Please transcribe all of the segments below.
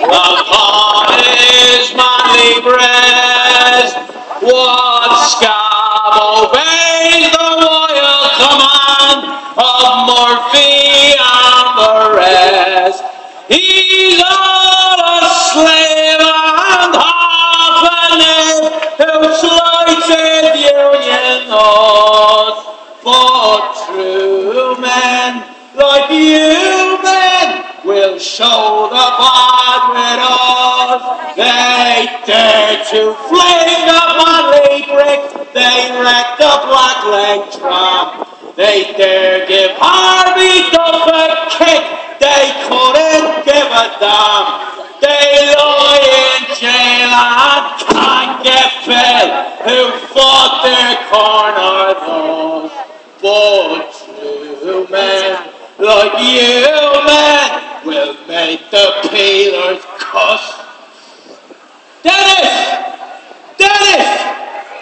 A cottage manly breast, what scab obeys the royal command of Murphy and the rest. He's all a slave and half a knave who slighted union laws. But true men like you men will show the bad with us. They dare to flame the manly brick, they wreck the black leg tram. They dare give Harvey Duff a kick, they couldn't give a damn. They lie in jail and can't get bail, who fought their corner those. But true men like you men will make the peelers cuss. Dennis! Dennis!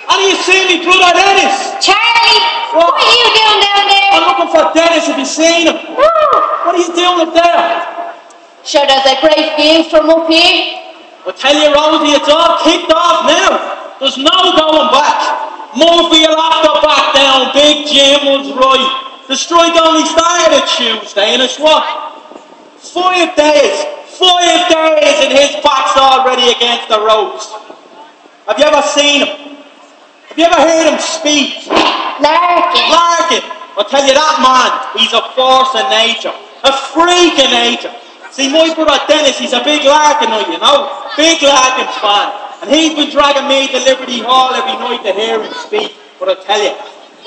How do you see me, brother Dennis? Charlie, what are you doing down there? I'm looking for Dennis, have you seen him? What are you doing up there? Sure, there's a great view from up here. I tell you, Rosie, it's all kicked off now. There's no going back. Murphy will have to back down. Big Jim was right. The strike only started Tuesday, and it's what? 5 days. 5 days, and his back's already against the ropes. Have you ever seen him? Have you ever heard him speak? Larkin. Larkin. I'll tell you that man, he's a force of nature. A freak of nature. See, my brother Dennis, he's a big Larkin, you know? Big Larkin fan. And he's been dragging me to Liberty Hall every night to hear him speak. But I tell you,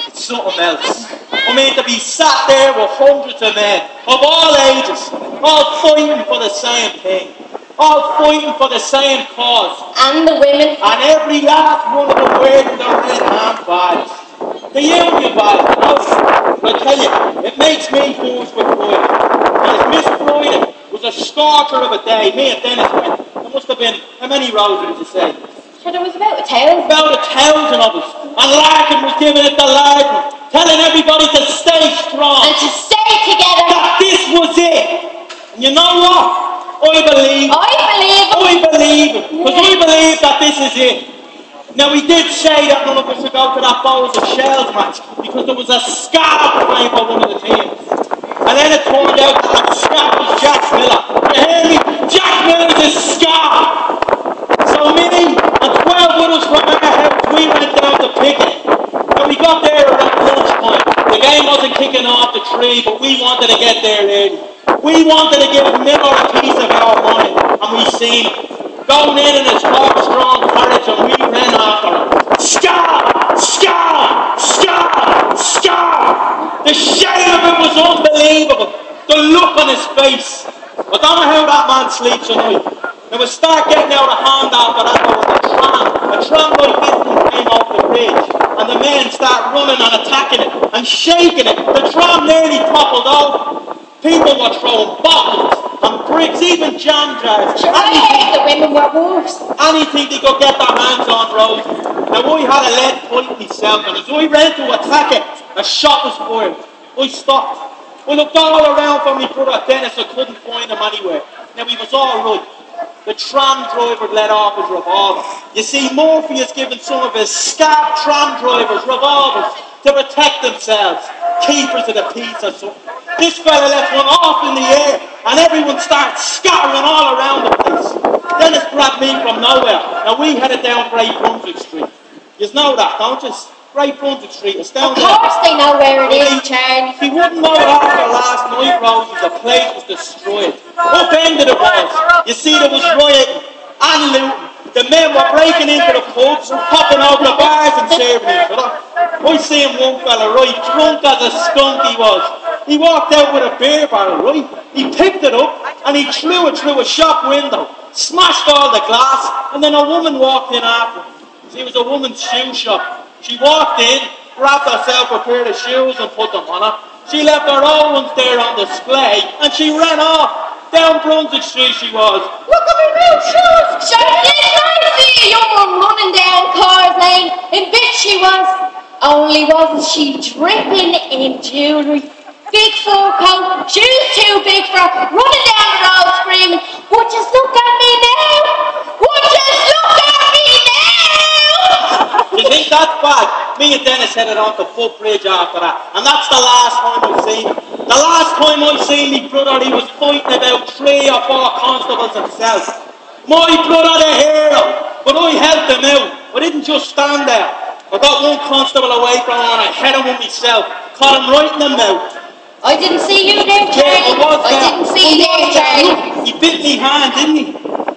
it's something else. I mean, to be sat there with hundreds of men, of all ages, all fighting for the same thing. All fighting for the same cause. And the women. And every last one of them wearing their red hand badge. The union badge, you know? But I tell you, it makes me booze with pride. Because Miss Friday was a scorcher of a day. Me and Dennis went. There must have been, how many rows did you say? Sure, there was about 1,000. About 1,000 of us. And Larkin was giving it to Larkin, telling everybody to stay strong. And to stay together. That this was it. And you know what? I believe him. Because I believe that this is it. Now, we did say that none of us would go to that Bowls of Shells match because there was a scab playing for one of the teams. And then it turned out that the scab was Jack Miller. You hear me? Jack Miller's a scab. So me and 12 others from our house, we went down to Pickett. And we got there around lunchtime. The game wasn't kicking off the tree, but we wanted to get there early. We wanted to give Miller a piece of our mind, and we seen him. Going in his strong courage, and we ran after him. Scar! Scar! Scar! Scar! The shame of it was unbelievable. The look on his face. I don't know how that man sleeps at night. Now we start getting out a hand after that, there was a tram like this one came off the bridge, and the men start running and attacking it, and shaking it. The tram nearly toppled over. People were throwing bottles and bricks, even jam jars. Sure, I heard the women were wolves. Anything they could get their hands on, Rose. Now, I had a lead pipe myself, and as I ran to attack it, a shot was fired. I stopped. I looked all around for my brother Dennis, I couldn't find him anywhere. Now, he was all right. The tram driver let off his revolver. You see, Murphy has given some of his scab tram drivers revolvers to protect themselves. Keepers of the peace or something. This fella left one off in the air, and everyone started scattering all around the place. Dennis grabbed me from nowhere. Now we headed down Great Brunswick Street. You know that, don't you? Great Brunswick Street. It's down there. Of course they know where it is, Charlie. He wouldn't know it after last night, Rosie. The place was destroyed. Upended it was. You see, there was rioting and looting. The men were breaking into the pubs, popping over the bars and serving each other. I seen one fella, right, drunk as a skunk he was. He walked out with a beer barrel, right? He picked it up and he threw it through a shop window, smashed all the glass, and then a woman walked in after him. See, it was a woman's shoe shop. She walked in, grabbed herself a pair of shoes and put them on her. She left her own ones there on display and she ran off. Down Brunswick Street she was. Look at me new shoes! Sure did I see a young one running down Cars Lane. In bit she was. Only wasn't she dripping in jewellery. big fur coat, shoes too big for her, running down the road screaming, "Would you look at me now? Would you look at me now?" You think that's bad? Me and Dennis headed on to footbridge after that, and that's the last time I've seen him. The last time I seen me brother, he was fighting about 3 or 4 constables himself. My brother the hero, but I helped him out. I didn't just stand there. I got one constable away from him and I hit him with myself. Caught him right in the mouth. I didn't see you there, Charlie. Yeah, I didn't see you there, Charlie. He bit me hand, didn't he?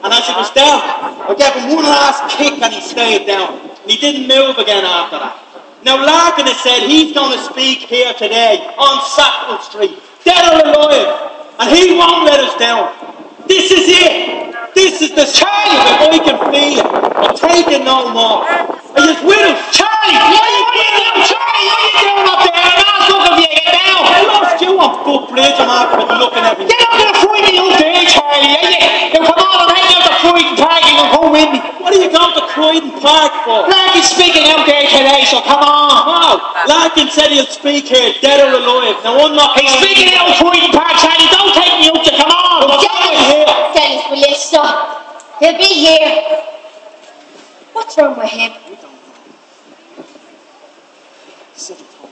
And as he was down, I gave him one last kick and he stayed down. And he didn't move again after that. Now Larkin has said he's going to speak here today on Sackville Street, dead or alive, and he won't let us down. This is it. This is the Charlie that I can feel it. I'm taking no more. Are you with us? Charlie! What are you doing, Charlie? What are you doing up there? I'm not looking for you. Get down. I lost you on footbridge. I'm after been looking at me. Get up to the Frighten up there, Charlie. Now come on, I'm heading out to Croydon Park. You can come with me. What are you going to Croydon Park for? Larkin's speaking out there today, so come on. Oh, Larkin said he'll speak here, dead or alive. Now I'm not... He's speaking out of Croydon Park, Charlie. Don't take me up to... Come on. Dennis, will you stop? He'll be here. What's wrong with him? Sit at home.